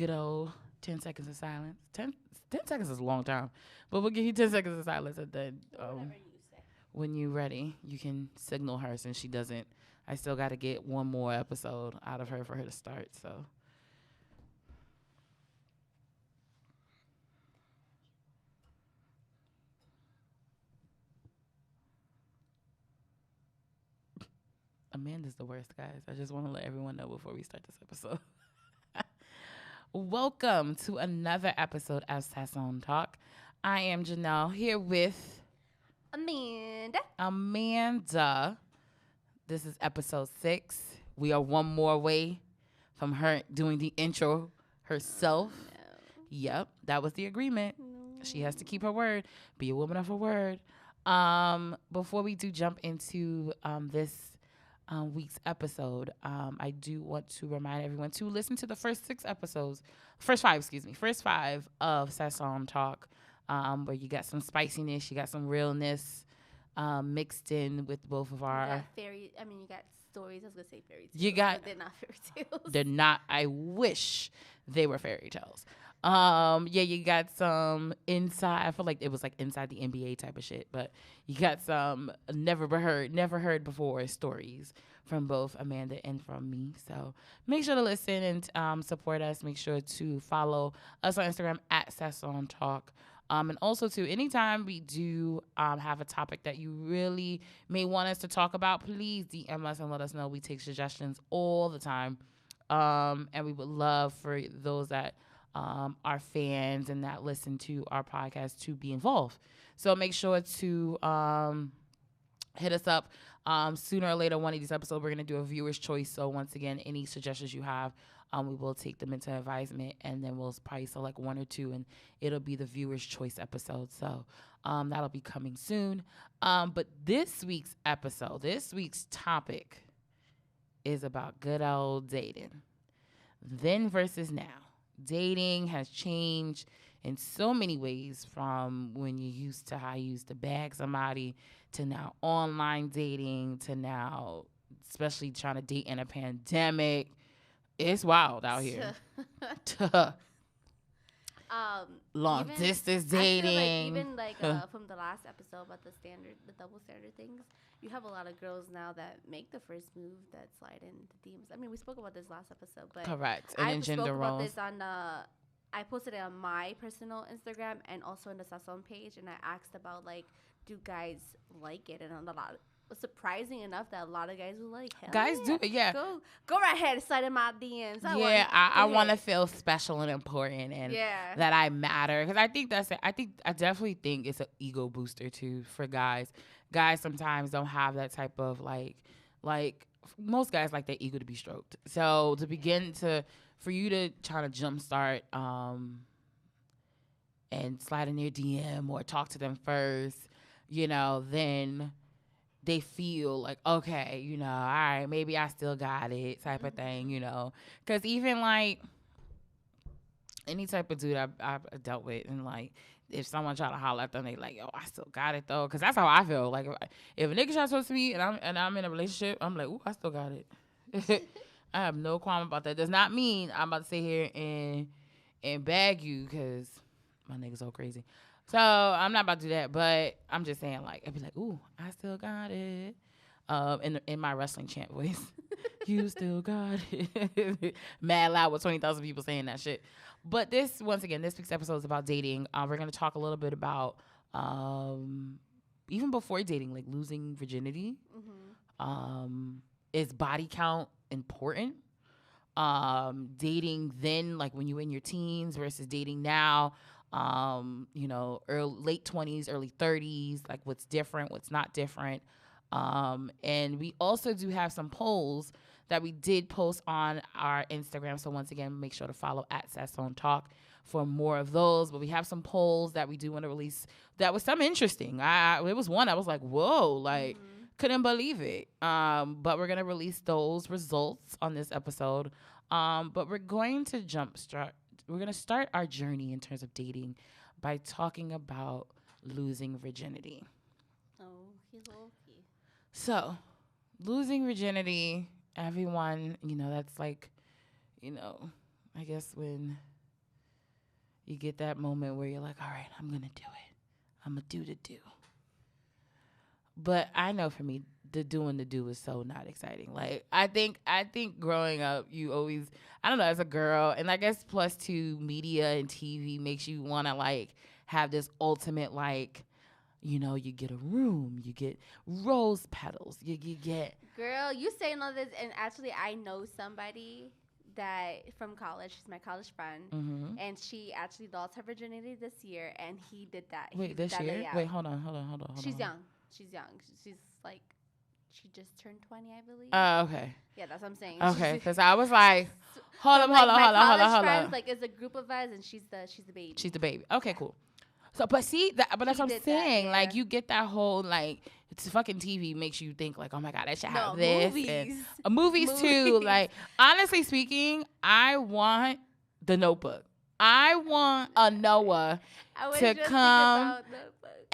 good old 10 seconds of silence. 10 seconds is a long time, but we'll give you 10 seconds of silence, and then when you're ready, you can signal her since she doesn't. I still got to get one more episode out of her for her to start, so. Amanda's the worst, guys. I just want to let everyone know before we start this episode. Welcome to another episode of Sazon Talk. I am Janelle here with Amanda. This is episode 6. We are one more away from her doing the intro herself. No. Yep, that was the agreement. No. She has to keep her word. Be a woman of her word. Before we do jump into this week's episode, I do want to remind everyone to listen to the first 5 of Sazon Talk, where you got some spiciness, you got some realness mixed in with both of our. You got stories. I was gonna say fairy tales. You got. But they're not fairy tales. They're not. I wish they were fairy tales. You got some inside. I feel like it was like inside the NBA type of shit, but you got some never heard before stories from both Amanda and from me. So make sure to listen and support us. Make sure to follow us on Instagram at Sazon Talk. And also, too, anytime we do have a topic that you really may want us to talk about, please DM us and let us know. We take suggestions all the time. And we would love for those that are fans and that listen to our podcast to be involved. So make sure to hit us up. Sooner or later, one of these episodes, we're going to do a viewer's choice. So once again, any suggestions you have, we will take them into advisement, and then we'll probably select 1 or 2, and it'll be the viewer's choice episode. So that'll be coming soon. But this week's topic is about good old dating. Then versus now. Dating has changed in so many ways, from when how you used to bag somebody to now online dating to now, especially trying to date in a pandemic. It's wild out here. Long distance dating. From the last episode about the double standard things, you have a lot of girls now that make the first move that slide in the DMs. I mean, we spoke about this last episode, but correct. And I in spoke gender about roles. this on I posted it on my personal Instagram and also on the Sazon page, and I asked about do guys like it, and a lot. Surprising enough that a lot of guys will guys do it. Yeah, go right ahead, slide in my DMs. I want to feel special and important, and that I matter, because I think I definitely think it's an ego booster too for guys. Guys sometimes don't have that type of like most guys like their ego to be stroked. So for you to try to jumpstart and slide in their DM or talk to them first, then they feel like, okay, all right, maybe I still got it type of thing, because even any type of dude I've dealt with, and if someone try to holler at them, they like, yo, I still got it though, because that's how I feel. Like if a nigga try to talk to me and I'm in a relationship, I'm like, ooh, I still got it. I have no qualm about that. Does not mean I'm about to sit here and bag you, because my nigga's so crazy. So I'm not about to do that, but I'm just saying, I'd be like, ooh, I still got it. In my wrestling chant voice, you still got it. Mad loud with 20,000 people saying that shit. But this week's episode is about dating. We're going to talk a little bit about, even before dating, losing virginity. Mm-hmm. Is body count important? Dating then, when you were in your teens versus dating now. Late 20s, early 30s, what's different, what's not different. And we also do have some polls that we did post on our Instagram. So once again, make sure to follow at Sazon Talk for more of those. But we have some polls that we do want to release that was some interesting. It was one I was like, whoa, couldn't believe it. But we're going to release those results on this episode. But we're going to we're going to start our journey in terms of dating by talking about losing virginity. Oh, he's okay. So, losing virginity, everyone, that's I guess when You get that moment where you're like, all right, I'm going to do it. I'm going to do the do. But I know for me, the doing the do is so not exciting. Like I think growing up, you always, I don't know, as a girl, and I guess plus two, media and TV makes you want to like have this ultimate like, you get a room, you get rose petals, you get. Girl, you saying all this, and actually, I know somebody that from college. She's my college friend, Mm-hmm. and she actually lost her virginity this year, and he did that. He Wait, did this that year? layout. Wait, hold on. She's young. She's young. She's like, she just turned 20, I believe. Oh, okay. Yeah, that's what I'm saying. Okay, because I was like, hold on. My friends, like, it's a group of us, and she's the baby. She's the baby. Okay, cool. So, but see, but that's what I'm saying. Like, you get that whole, like, it's fucking TV makes you think, like, oh my God, I should have this. Movies. And, movies, too. Like, honestly speaking, I want the Notebook. I want a Noah to come.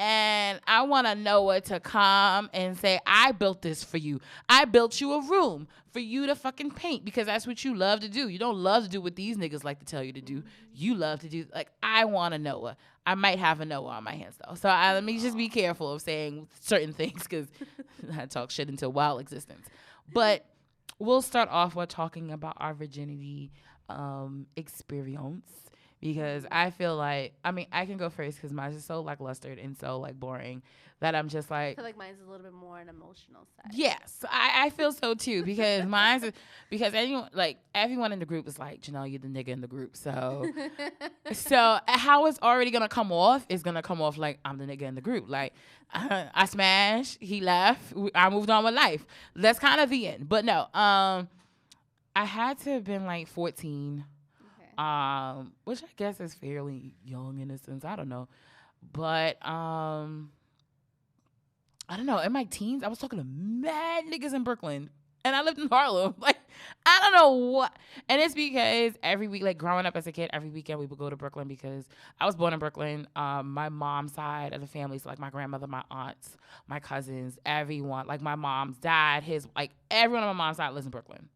And I want a Noah to come and say, I built this for you. I built you a room for you to fucking paint because that's what you love to do. You don't love to do what these niggas like to tell you to do. You love to do, like, I want a Noah. I might have a Noah on my hands, though. So let me just be careful of saying certain things because I talk shit into wild existence. But we'll start off with talking about our virginity experience. Because I feel like, I can go first because mine is so lackluster and so like boring that I'm just like. I feel like mine's a little bit more an emotional side. Yes, I feel so too because because everyone in the group is like, Janelle, you're the nigga in the group. So how it's already going to come off is going to come off like I'm the nigga in the group. Like I smashed, he left, I moved on with life. That's kind of the end. But no, I had to have been like 14. Which I guess is fairly young in a sense. I don't know. But I don't know. In my teens, I was talking to mad niggas in Brooklyn. And I lived in Harlem. Like, I don't know what. And it's because every week, like growing up as a kid, every weekend we would go to Brooklyn because I was born in Brooklyn. My mom's side of the family, so like my grandmother, my aunts, my cousins, everyone, like my mom's dad, everyone on my mom's side lives in Brooklyn.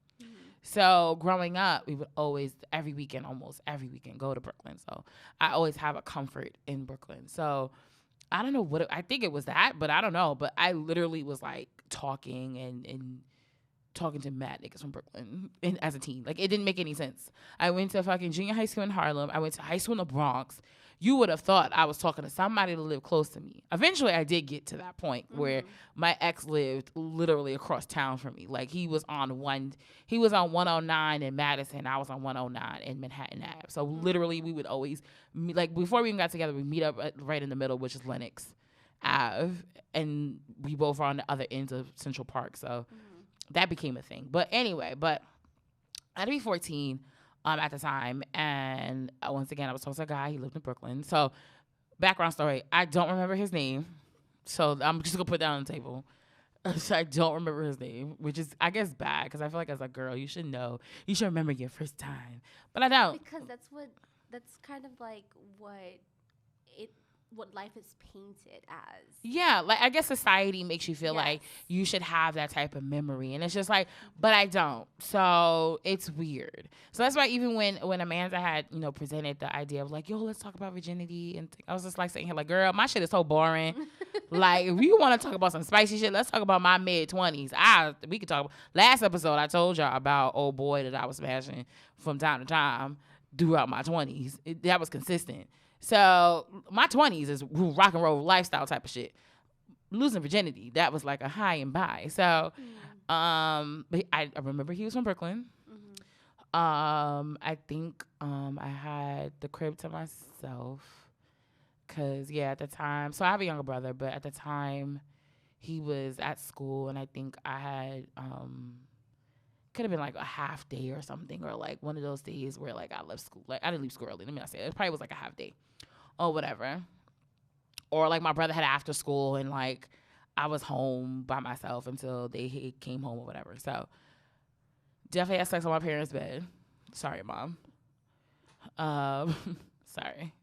So growing up, we would always, almost every weekend, go to Brooklyn. So I always have a comfort in Brooklyn. So I don't know I think it was that, but I don't know. But I literally was like talking and talking to mad niggas from Brooklyn as a teen. Like, it didn't make any sense. I went to fucking junior high school in Harlem. I went to high school in the Bronx. You would have thought I was talking to somebody to live close to me. Eventually, I did get to that point where my ex lived literally across town from me. Like, he was on 109 in Madison. I was on 109 in Manhattan Ave. So literally, we would always meet, like, before we even got together, we'd meet up right in the middle, which is Lenox Ave, and we both are on the other ends of Central Park. So that became a thing. But anyway, I had to be 14. At the time, and once again, I was talking to a guy. He lived in Brooklyn. So, background story: I don't remember his name, so I'm just gonna put that on the table. So I don't remember his name, which is, I guess, bad because I feel like as a girl, you should know. You should remember your first time, but I don't. Because that's kind of like what life is painted as. Yeah, like I guess society makes you feel like you should have that type of memory, and it's just like, but I don't. So it's weird. So that's why even when Amanda had presented the idea of like, yo, let's talk about virginity, and I was just like sitting here like, girl, my shit is so boring. Like, if you want to talk about some spicy shit, let's talk about my mid-20s. We could talk about, last episode I told y'all about old boy that I was smashing from time to time throughout my 20s. That was consistent. So my 20s is rock and roll lifestyle type of shit. Losing virginity, that was like a high and by. So but I remember he was from Brooklyn. I think I had the crib to myself because, at the time, so I have a younger brother, but at the time he was at school, and I think I had could have been like a half day or something, or like one of those days where like I left school. Like, I didn't leave school early. Let me not say it. It probably was like a half day or whatever. Or like my brother had after school and like I was home by myself until he came home or whatever. So definitely had sex on my parents' bed. Sorry, Mom. Sorry.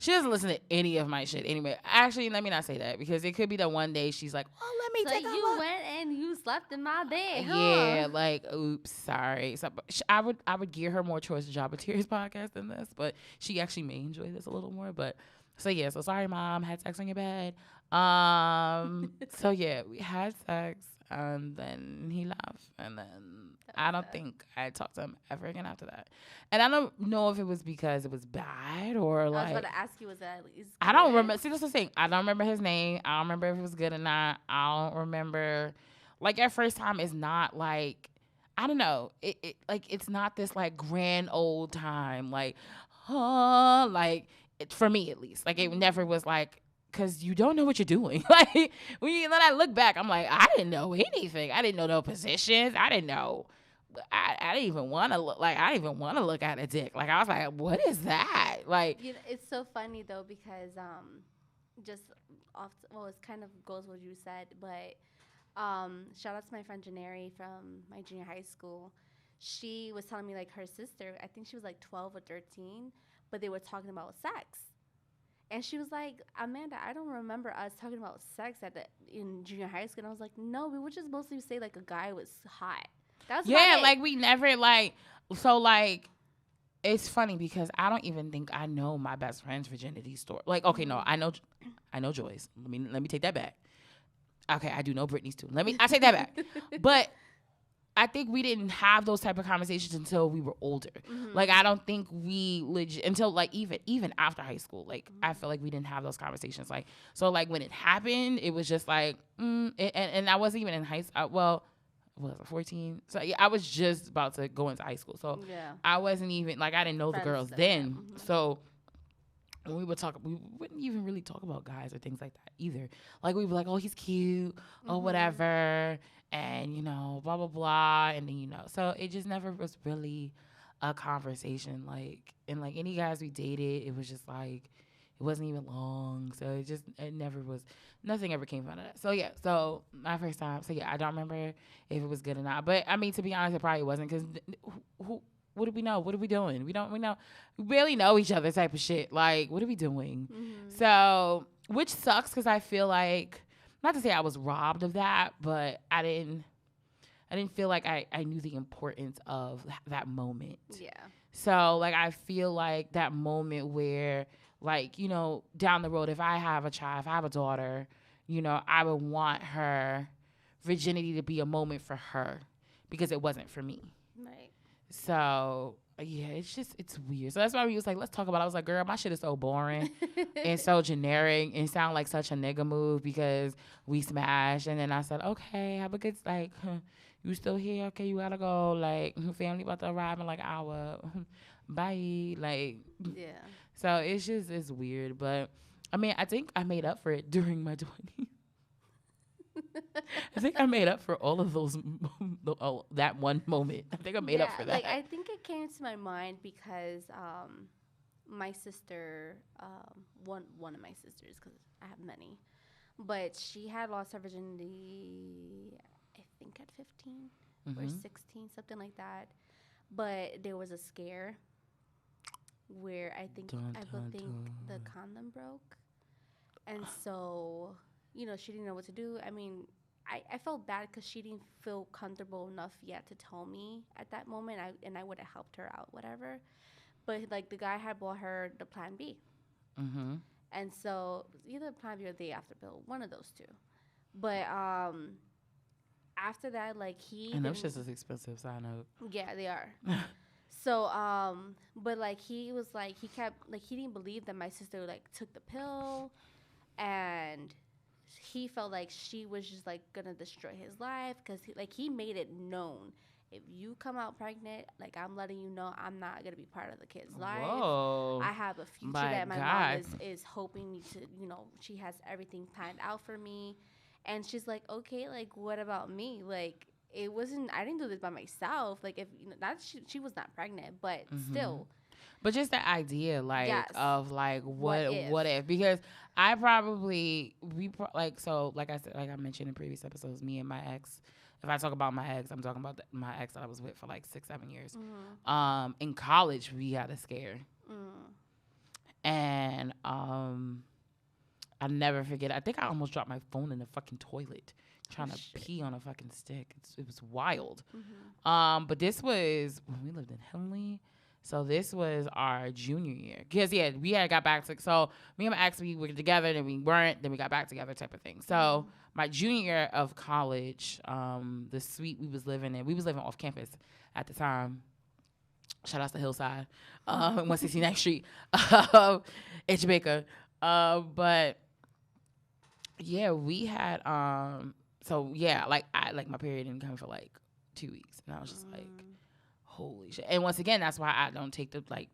She doesn't listen to any of my shit anyway. Actually, let me not say that because it could be that one day she's like, "Oh, let me So take a you look." went and you slept in my bed, huh? Yeah, like, oops, sorry. So I would gear her more towards the Jabba Tears podcast than this, but she actually may enjoy this a little more. But so yeah, so sorry, mom, had sex on your bed. So yeah, we had sex, and then he left, and then I don't think I talked to him ever again after that. And I don't know if it was because it was bad or I was like about to ask you, was that at least I don't good? remember. See, that's the thing. I don't remember his name. I don't remember if it was good or not. I don't remember. Like, at first time is not like, I don't know. It like, it's not this like grand old time. Like, like, for me at least. Like, it never was like, because you don't know what you're doing. Like, then I look back, I'm like, I didn't know anything. I didn't know no positions. I didn't know. I didn't even want to look like I didn't even want to look at a dick. Like I was like, what is that? Like It's so funny though because just off well, it kind of goes what you said, but shout out to my friend Janari from my junior high school. She was telling me like her sister, I think she was like 12 or 13, but they were talking about sex. And she was like, Amanda, I don't remember us talking about sex in junior high school. And I was like, no, we would just mostly say like a guy was hot. That's yeah, like we never like so like it's funny because I don't even think I know my best friend's virginity story. Like, okay, no, I know Joy's. Let me take that back. Okay, I do know Brittany's too. I take that back. But I think we didn't have those type of conversations until we were older. Mm-hmm. Like I don't think we legit until like even after high school. Like I feel like we didn't have those conversations. Like so like when it happened, it was just like and I wasn't even in high school. Well, was I 14? So yeah, I was just about to go into high school. So yeah. I wasn't even like I didn't know the girls then. Mm-hmm. So when we would talk, we wouldn't even really talk about guys or things like that either. Like we'd be like, oh, he's cute or whatever, and blah blah blah, and then so it just never was really a conversation. Like and like any guys we dated, it was just like it wasn't even long, so it never was. Nothing ever came out of that. So yeah, so my first time. So yeah, I don't remember if it was good or not. But I mean, to be honest, it probably wasn't because what do we know? What are we doing? We barely know each other type of shit. Like, what are we doing? Mm-hmm. So, which sucks because I feel like, not to say I was robbed of that, but I didn't feel like I knew the importance of that moment. Yeah. So, like, I feel like that moment where, like, down the road, if I have a child, if I have a daughter, I would want her virginity to be a moment for her because it wasn't for me. Right. So, yeah, it's weird. So that's why we was like, let's talk about it. I was like, girl, my shit is so boring and so generic and sound like such a nigga move because we smashed. And then I said, okay, have a good, like, you still here? Okay, you gotta go. Like, family about to arrive in like an hour. Bye. Like, yeah. So it's weird. But, I mean, I think I made up for it during my 20s. I think I made up for all of those, that one moment. I think I made up for that. Like, I think it came to my mind because my sister, one of my sisters, because I have many, but she had lost her virginity, I think at 15 or 16, something like that. But there was a scare where I think the condom broke, and so she didn't know what to do. I mean, I felt bad because she didn't feel comfortable enough yet to tell me at that moment. I would have helped her out, whatever. But like the guy had bought her the Plan B, and so either Plan B or the after pill, one of those two. But after that, like and those shits is expensive. Side note. Yeah, they are. So, but like he was like he didn't believe that my sister like took the pill, and he felt like she was just like gonna destroy his life because he made it known, if you come out pregnant, like I'm letting you know I'm not gonna be part of the kid's life. Whoa. I have a future that my mom is hoping me to, she has everything planned out for me, and she's like, okay, like what about me? Like it wasn't, I didn't do this by myself. Like if that she was not pregnant, but still. But just the idea, like, of, like, what if? Because I probably, like I said, like I mentioned in previous episodes, me and my ex, if I talk about my ex, I'm talking about my ex that I was with for, like, 6-7 years. In college, we had a scare. And I never forget. I think I almost dropped my phone in the fucking toilet trying to pee on a fucking stick. It was wild. Mm-hmm. But this was when we lived in Henley. So this was our junior year. Because, yeah, we had got back to, so me and my ex, we were together, then we weren't, then we got back together type of thing. So my junior year of college, the suite we was living in, we was living off campus at the time. Shout out to Hillside, 169th Street in Jamaica. But, yeah, we had, so, yeah, like, my period didn't come for, like, 2 weeks. And I was just like, holy shit. And once again, that's why I don't take the like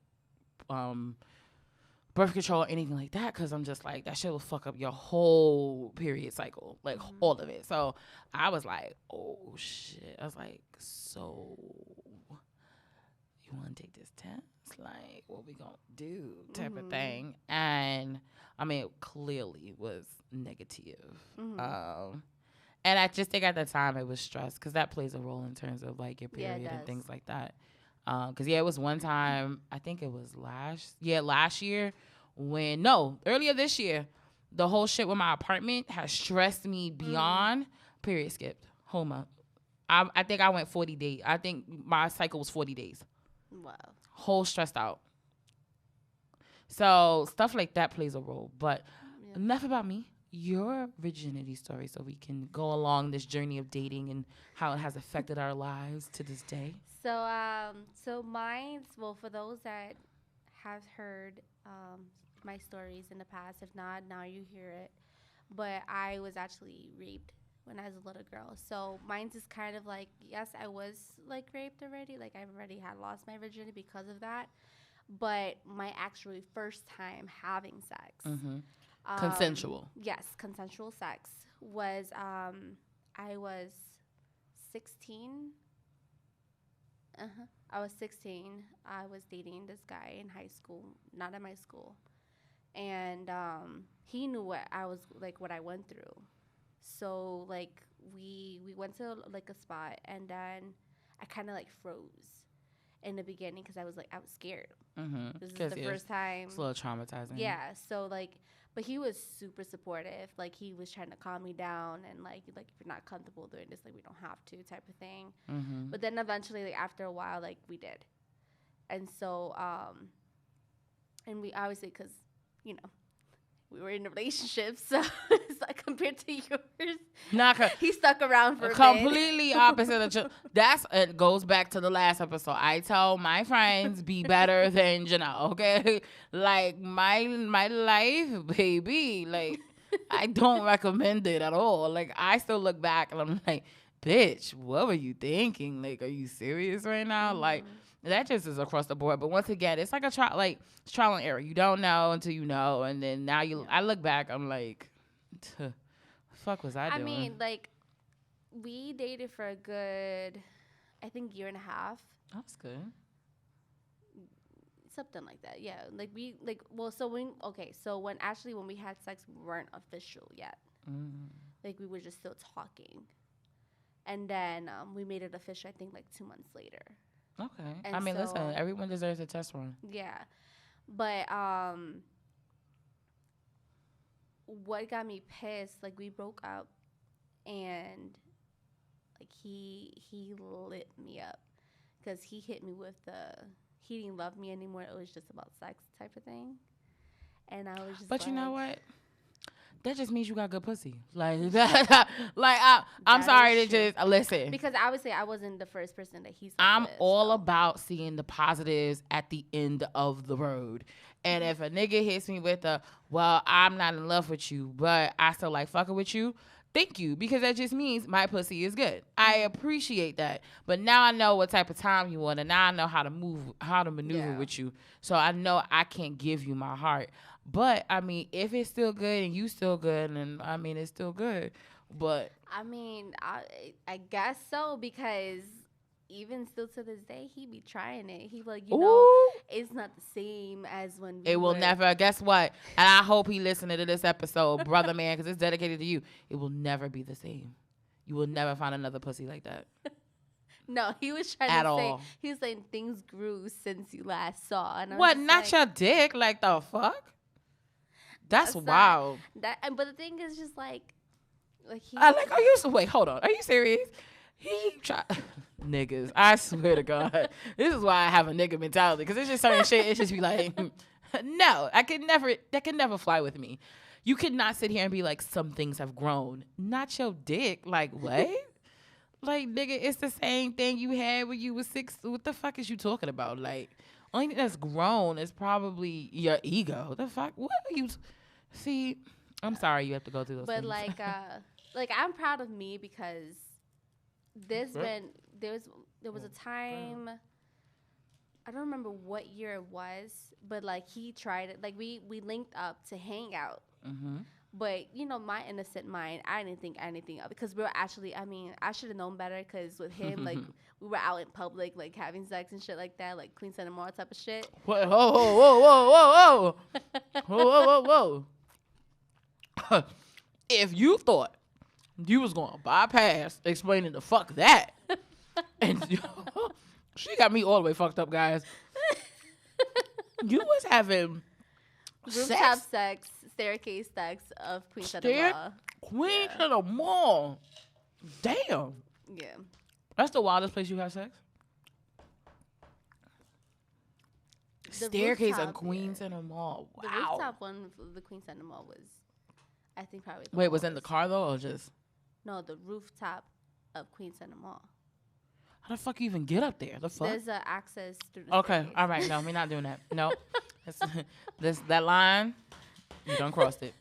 birth control or anything like that, because I'm just like, that shit will fuck up your whole period cycle, like all of it. So I was like, oh shit. I was like, so you want to take this test? Like, what we gonna do? Type of thing. And I mean, it clearly was negative. And I just think at the time it was stress, because that plays a role in terms of like your period and things like that. Because it was one time, I think it was last year earlier this year, the whole shit with my apartment has stressed me beyond. Period skipped. Whole month. I think I went 40 days. I think my cycle was 40 days. Wow. Whole stressed out. So stuff like that plays a role. But enough about me. Your virginity story, so we can go along this journey of dating and how it has affected our lives to this day. So mine's, well, for those that have heard my stories in the past, if not, now you hear it. But I was actually raped when I was a little girl. So mine's is kind of like, yes, I was like raped already. Like I already had lost my virginity because of that. But my actually first time having sex. Consensual. Yes, consensual sex was I was 16. I was 16. I was dating this guy in high school, not at my school. And he knew what I was like, what I went through. So like we went to like a spot, and then I kind of like froze in the beginning because I was scared. This is the first time. It's a little traumatizing. Yeah. So like, but he was super supportive. Like he was trying to calm me down and like if you're not comfortable doing this, like we don't have to type of thing. But then eventually, like after a while, like we did. And so, and we obviously, because, you know, we were in a relationship, so it's like compared to yours, he stuck around for a bit. Completely opposite of it goes back to the last episode. I tell my friends be better than Janelle, okay? Like my life, baby, like I don't recommend it at all. Like I still look back and I'm like, bitch, what were you thinking? Like, are you serious right now? Like that just is across the board. But once again, it's like a trial, it's trial and error. You don't know until you know, and then now I look back, I'm like, fuck was I doing? I mean, like, we dated for a good, I think, year and a half. That's good. Something like that, yeah. Like so when we had sex, we weren't official yet. Like we were just still talking, and then we made it official. I think like 2 months later. Okay. And I mean, listen, everyone deserves a test run. Yeah. But what got me pissed, like we broke up and like he lit me up because he hit me with he didn't love me anymore. It was just about sex type of thing. And I was just But you know what? That just means you got good pussy. Like, I'm sorry to just listen. Because obviously I wasn't the first person that he's. I'm all about seeing the positives at the end of the road. And if a nigga hits me with well, I'm not in love with you, but I still like fucking with you, thank you. Because that just means my pussy is good. I appreciate that. But now I know what type of time you want, and now I know how to maneuver with you. So I know I can't give you my heart. But, I mean, if it's still good and you still good, then, I mean, it's still good. But. I mean, I guess so, because even still to this day, he be trying it. He like, know, it's not the same as when we will never. Guess what? And I hope he listening to this episode, brother man, because it's dedicated to you. It will never be the same. You will never find another pussy like that. No, he was trying At to say, all. he was saying things grew since you last saw. And I was What? just Not like, your dick? Like the fuck? That's not- wild. but the thing is just like he. I like. Are you? Wait, hold on. Are you serious? He tried. Niggas. I swear to God, this is why I have a nigga mentality. Because it's just certain shit. It just be like, no, I can never. That can never fly with me. You could not sit here and be like, some things have grown. Not your dick. Like what? Like nigga, it's the same thing you had when you was 6. What the fuck is you talking about? Like, only thing that's grown is probably your ego. The fuck? What are you? See, I'm sorry you have to go through those But things. like I'm proud of me because there was a time, I don't remember what year it was, but like he tried it. Like we linked up to hang out. Mm-hmm. But, you know, my innocent mind, I didn't think anything of it. Because we were actually, I mean, I should have known better. Because with him, like, we were out in public, like, having sex and shit like that. Like, Queen Center Mall type of shit. Whoa, whoa, whoa, whoa, whoa, whoa. Whoa, whoa, whoa. If you thought you was going to bypass explaining the fuck that, and she got me all the way fucked up, guys. You was having Rooftop sex, staircase sex of Queen Center Mall. Queen Center Mall. Damn. Yeah. That's the wildest place you have sex? The Staircase rooftop, on Queen Center Mall. Wow. The rooftop one of the Queen Center Mall was, I think, probably. Wait, was in the car though, or just? No, the rooftop of Queen Center Mall. How the fuck you even get up there? The fuck? There's an access through the Okay, staircase. all right. No, we're not doing that. No, that line, you done crossed it.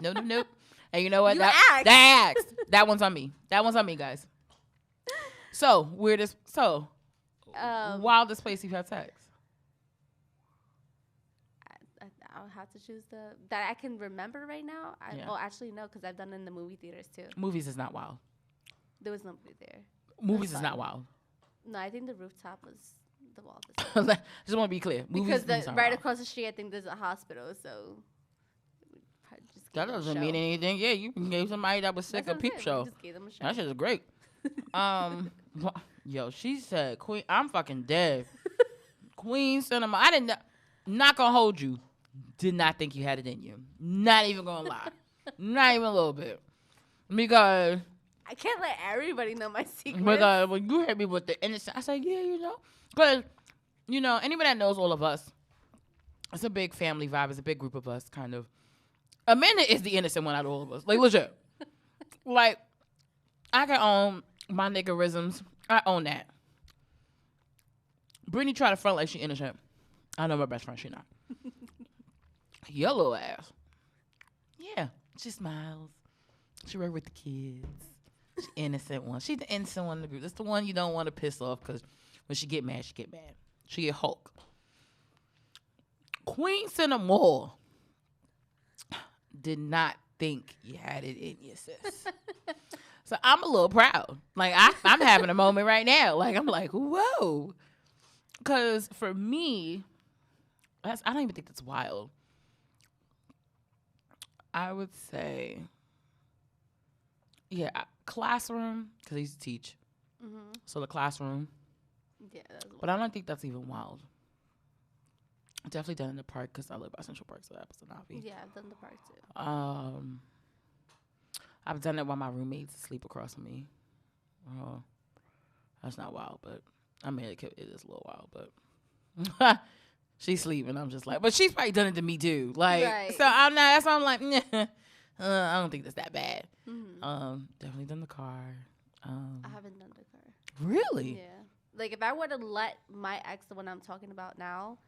Nope, nope, nope. And you know what? You That asked. That one's on me. That one's on me, guys. So weirdest. So wildest place you've had sex? I'll have to choose that I can remember right now. Yeah. Oh, actually no, because I've done it in the movie theaters too. Movies is not wild. There was no movie there. Movies is fine. not wild. No, I think the rooftop was the wildest. Just want to be clear. Because movies right are wild. across the street, I think there's a hospital, so we probably just That gave them a doesn't show. mean anything. Yeah, you gave somebody that was sick That's a what I'm peep saying, show. we just gave them a show. That shit is great. Yo, she said, Queen, I'm fucking dead. Queen Cinema. I didn't, not gonna hold you. Did not think you had it in you. Not even gonna lie. Not even a little bit. Because I can't let everybody know my secrets. when you hit me with the innocent, I said, yeah, you know. Because, you know, anybody that knows all of us, it's a big family vibe. It's a big group of us, kind of. Amanda is the innocent one out of all of us. Like, legit. Like, I can own my niggerisms. I own that. Brittany tried to front like she innocent. I know my best friend, she not. Your little ass. Yeah, she smiles. She work with the kids. She innocent one. She's the innocent one in the group. That's the one you don't want to piss off because when she get mad, she get mad. She a Hulk. Queen Center Mall did not think you had it in you, sis. So I'm a little proud. Like, I'm having a moment right now. Like, I'm like, whoa. Because for me, I don't even think that's wild. I would say, yeah, classroom, because I used to teach. Mm-hmm. So the classroom. Yeah, that was But I don't think that's even wild. Definitely done in the park because I live by Central Park, so that happens to not be. yeah, I've done the park too. I've done it while my roommates sleep across from me. That's not wild, but I mean, it is a little wild, but she's sleeping. I'm just like, but she's probably done it to me too. Like, Right. so I'm not. That's why I'm like, I don't think that's that bad. Mm-hmm. Definitely done the car. I haven't done the car. Really? Yeah. Like, if I would have let my ex, the one I'm talking about now,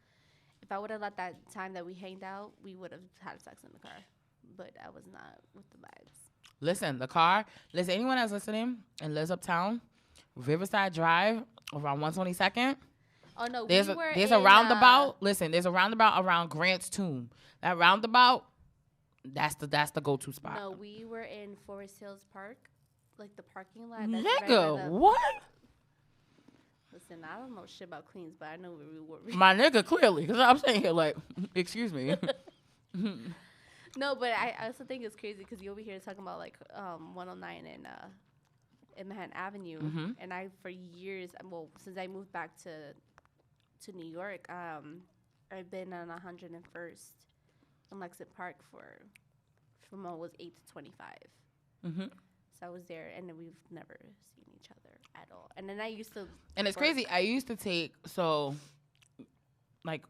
if I would have let that time that we hanged out, we would have had sex in the car. But I was not with the vibes. Listen, the car. Listen, anyone that's listening and lives uptown, Riverside Drive around 122nd. Oh no, There's we were a in, roundabout. Listen, there's a roundabout around Grant's Tomb. That roundabout, that's the go-to spot. No, we were in Forest Hills Park, like the parking lot. That's right by Nigga, what? Listen, I don't know shit about Queens, but I know where we were. My nigga, clearly, because I'm saying here like, excuse me. No, but I also think it's crazy because you over here talking about like 109 and in Manhattan Avenue, and I for years, well, since I moved back to New York, I've been on 101st in Lexington Park from I was 8 to 25. So I was there, and then we've never seen each other at all. And then I used to, and it's crazy. I used to take like,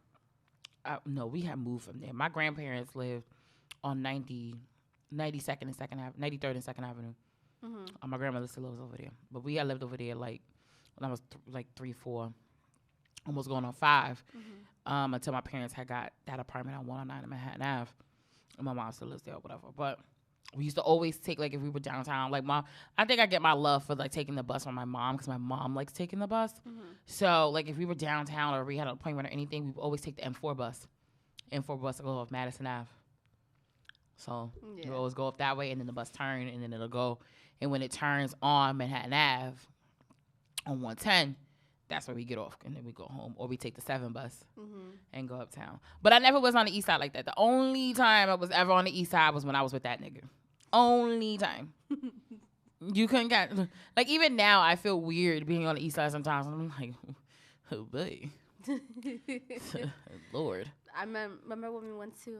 no, we had moved from there. My grandparents lived on 92nd and 2nd Avenue, 93rd and 2nd Avenue. My grandmother still lives over there, but we had lived over there like when I was like 3, 4, almost going on 5, until my parents had got that apartment on 109 in Manhattan Ave, and my mom still lives there or whatever. But we used to always take, like, if we were downtown, like, I think I get my love for, like, taking the bus from my mom, because my mom likes taking the bus. So, like, if we were downtown or we had an appointment or anything, we would always take the M4 bus. M4 bus to go off Madison Ave. So, you always go up that way, and then the bus turn, and then it'll go. And when it turns on Manhattan Ave on 110, that's where we get off, and then we go home. Or we take the 7 bus and go uptown. But I never was on the east side like that. The only time I was ever on the east side was when I was with that nigga. Only time. You couldn't get, like, even now I feel weird being on the east side sometimes. I'm like, oh boy. Lord. I remember when we went to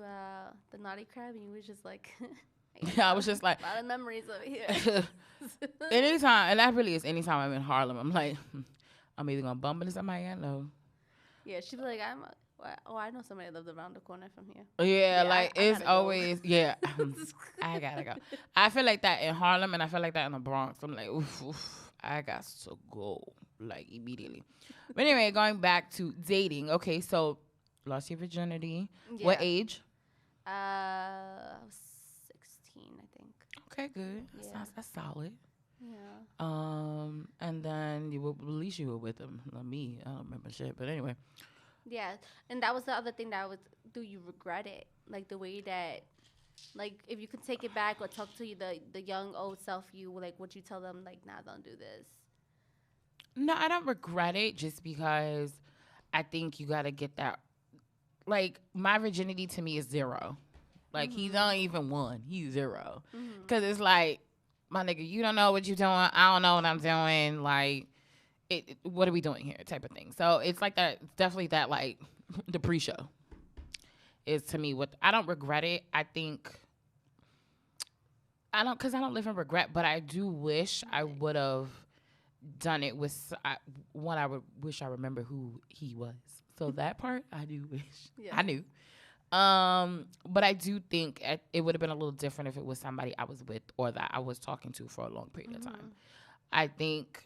the Naughty Crab, and you was just like, yeah, I was just like, a lot of memories over here. Anytime, and that really is anytime I'm in Harlem, I'm like, I'm either gonna bump into somebody I know. Yeah, she'd be like, I know somebody that lives around the corner from here. Yeah, like, it's always, I gotta go. I feel like that in Harlem, and I feel like that in the Bronx. I'm like, oof, I got to go, like, immediately. But anyway, going back to dating. Okay, so, lost your virginity. Yeah. What age? I was 16, I think. Okay, good. That's solid. Yeah. And then at least you were with him. Not me. I don't remember shit. But anyway. Yeah, and that was the other thing that do you regret it? Like, the way that, like, if you could take it back or talk to the young old self you, like, would you tell them, like, nah, don't do this? No, I don't regret it, just because I think you got to get that. Like, my virginity to me is 0. Like, he's not even 1. He's 0. Because it's like, my nigga, you don't know what you're doing. I don't know what I'm doing. Like, what are we doing here type of thing. So it's like that. It's definitely that, like, the pre-show is to me what I don't regret it. I think because I don't live in regret, but I do wish I would have done it with one. I would wish I remember who he was. So that part I do wish I knew. But I do think it would have been a little different if it was somebody I was with or that I was talking to for a long period of time. I think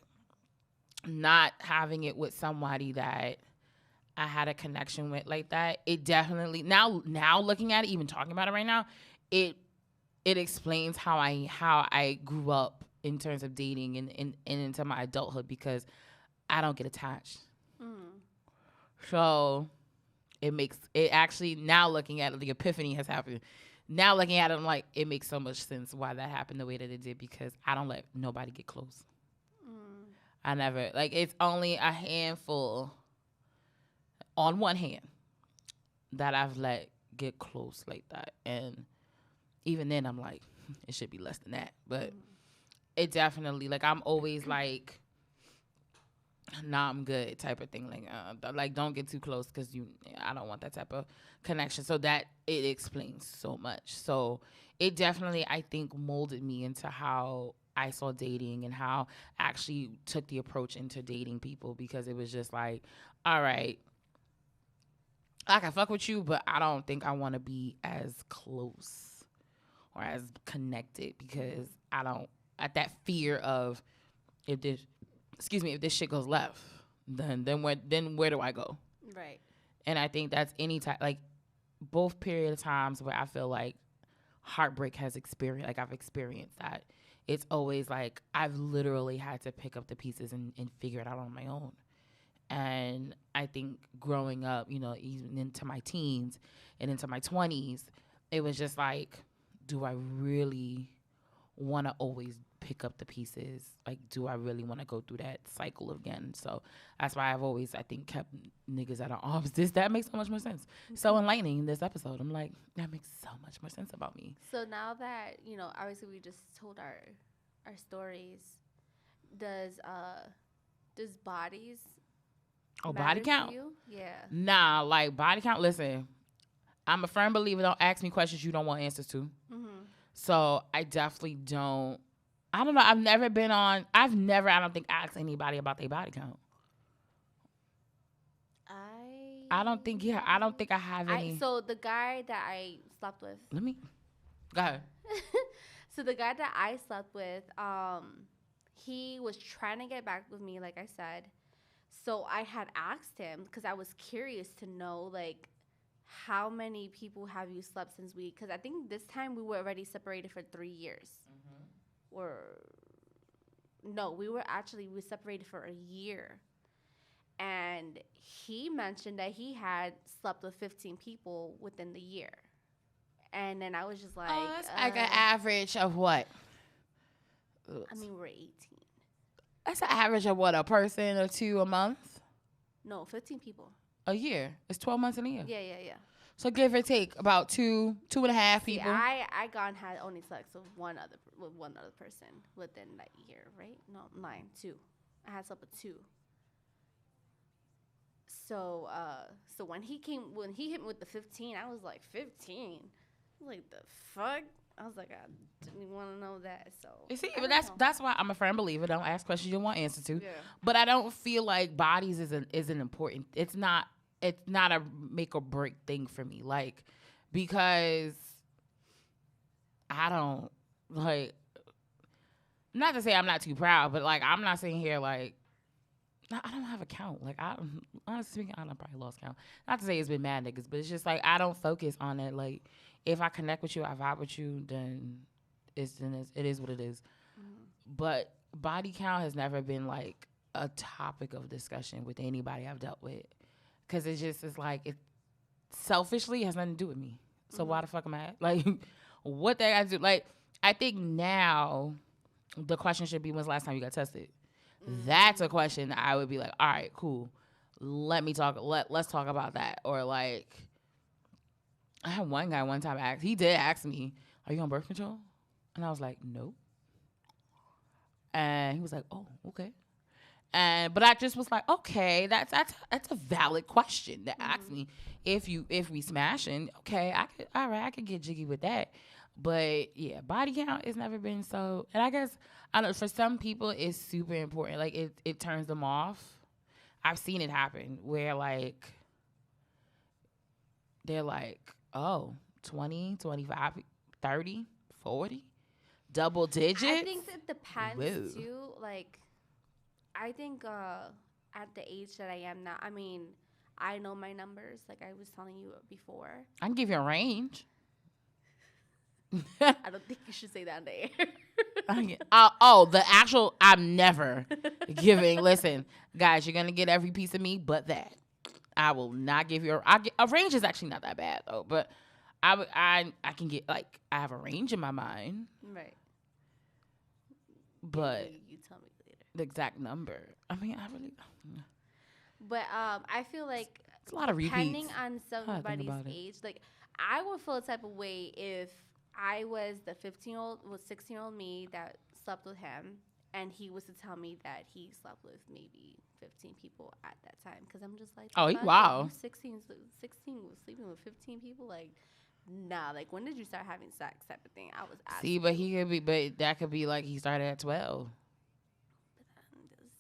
not having it with somebody that I had a connection with like that, it definitely now looking at it, even talking about it right now, it explains how I grew up in terms of dating and into my adulthood, because I don't get attached. So it makes it actually, now looking at it, the epiphany has happened. Now looking at it, I'm like, it makes so much sense why that happened the way that it did, because I don't let nobody get close. I never, like, it's only a handful on one hand that I've let get close like that. And even then I'm like, it should be less than that. But it definitely, like, I'm always like, nah, I'm good type of thing. Like, don't get too close, because I don't want that type of connection. So that it explains so much. So it definitely, I think, molded me into how I saw dating and how I actually took the approach into dating people, because it was just like, all right, I can fuck with you, but I don't think I want to be as close or as connected, because I don't, at that fear of if this shit goes left, then where do I go? Right. And I think that's any time, like, both period of times where I feel like heartbreak has experienced, like, I've experienced that. It's always like I've literally had to pick up the pieces and figure it out on my own. And I think growing up, even into my teens and into my 20s, it was just like, do I really want to always pick up the pieces? Like, do I really want to go through that cycle again? So that's why I've always, I think, kept niggas at an arm's distance. That makes so much more sense. So enlightening, this episode. I'm like, that makes so much more sense about me. So now that, obviously we just told our stories, does bodies Oh, body matter to count? you? Yeah. Nah, like body count. Listen, I'm a firm believer. Don't ask me questions you don't want answers to. Mhm. So I definitely don't. I don't know. I've never been on. I've never. I don't think asked anybody about their body count. I don't think. Yeah, I don't think I have any. So the guy that I slept with. Let me go ahead. So the guy that I slept with, he was trying to get back with me, like I said. So I had asked him because I was curious to know, like, how many people have you slept since we? Because I think this time we were already separated for 3 years. Or no, we separated for a year. And he mentioned that he had slept with 15 people within the year. And then I was just like, That's like an average of what? I mean, we're 18. That's an average of what? A person or two a month? No, 15 people. A year. It's 12 months in a year. Yeah. So give or take about two and a half See, people. I had only sex with one other person within that year, right? No, 9, 2. I had slept with 2. So when he hit me with the 15, I was like 15. Like the fuck? I was like, I didn't want to know that. So You see, but that's why I'm a firm believer. Don't ask questions you don't want answers to. Yeah. But I don't feel like bodies isn't important. It's not a make or break thing for me. Like, because I don't like, not to say I'm not too proud, but like I'm not sitting here like, I don't have a count. Like, honestly speaking, I don't probably lost count. Not to say it's been mad niggas, but it's just like I don't focus on it. Like, if I connect with you, I vibe with you, then it is what it is. Mm-hmm. But body count has never been like a topic of discussion with anybody I've dealt with, because it's like it selfishly has nothing to do with me. So why the fuck am I like? What they got to do? Like, I think now the question should be, when's the last time you got tested? That's a question that I would be like, all right, cool. Let's talk about that. Or like, I had one guy one time he did ask me, are you on birth control? And I was like, no. And he was like, oh, okay. But I just was like, okay, that's a valid question to ask me. If we smashing, okay, I could get jiggy with that. But yeah, body count has never been so, and I guess, I don't know, for some people it's super important. Like it turns them off. I've seen it happen where like they're like, oh, 20, 25, 30, 40, double digits. I think it depends Whoa. too. Like, I think at the age that I am now, I mean, I know my numbers. Like I was telling you before. I can give you a range. I don't think you should say that on the air. The actual, I'm never giving. Listen, guys, you're going to get every piece of me but that. I will not give you a range is actually not that bad, though. But I can get, like, I have a range in my mind. Right. But you tell me later. The exact number. I mean, I really. But I feel like it's a lot of repeats. Depending on somebody's age, like, I would feel a type of way if I was the 16-year-old me that slept with him, and he was to tell me that he slept with maybe 15 people at that time. Because I'm just like, wow. 16 was sleeping with 15 people? Like, nah, like, when did you start having sex type of thing? I was asking. See, but that could be like he started at 12.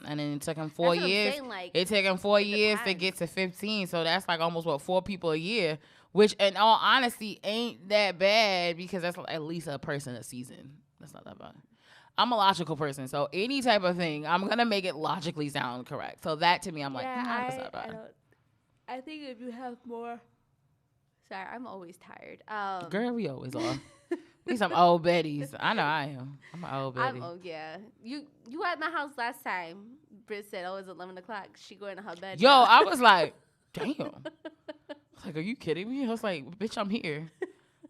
And then it took him 4 years. Saying, like, it took him 4 years to get to 15. So that's like almost, 4 people a year. Which, in all honesty, ain't that bad, because that's at least a person a season. That's not that bad. I'm a logical person, so any type of thing, I'm going to make it logically sound correct. So that, to me, I'm like, that's not bad. I think if you have more... Sorry, I'm always tired. Girl, we always are. We some old Bettys. I know I am. I'm an old Betty. Yeah. You at my house last time. Britt said, it's 11 o'clock. She going to her bed. Yo, I was like, damn. Like, are you kidding me? I was like, bitch, I'm here.